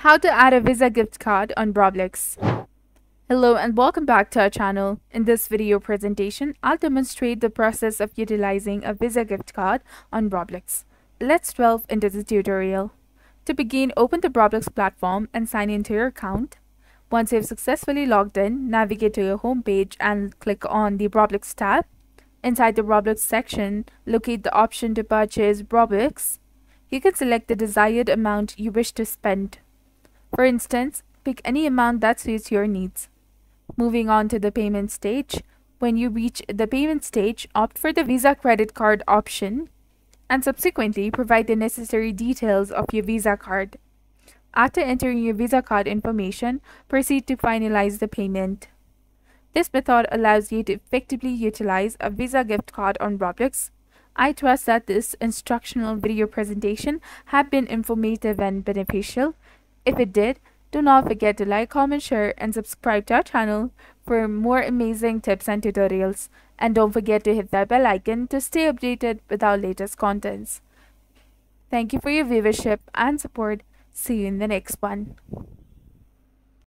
How to add a Visa gift card on Roblox. Hello and welcome back to our channel. In this video presentation, I'll demonstrate the process of utilizing a Visa gift card on Roblox. Let's delve into the tutorial. To begin, open the Roblox platform and sign into your account. Once you've successfully logged in, navigate to your home page and click on the Roblox tab. Inside the Roblox section, locate the option to purchase Robux. You can select the desired amount you wish to spend. For instance, pick any amount that suits your needs. Moving on to the payment stage. When you reach the payment stage, opt for the Visa credit card option and subsequently provide the necessary details of your Visa card. After entering your Visa card information, proceed to finalize the payment. This method allows you to effectively utilize a Visa gift card on Roblox. I trust that this instructional video presentation has been informative and beneficial. If it did, do not forget to like, comment, share, and subscribe to our channel for more amazing tips and tutorials. And don't forget to hit that bell icon to stay updated with our latest contents. Thank you for your viewership and support. See you in the next one.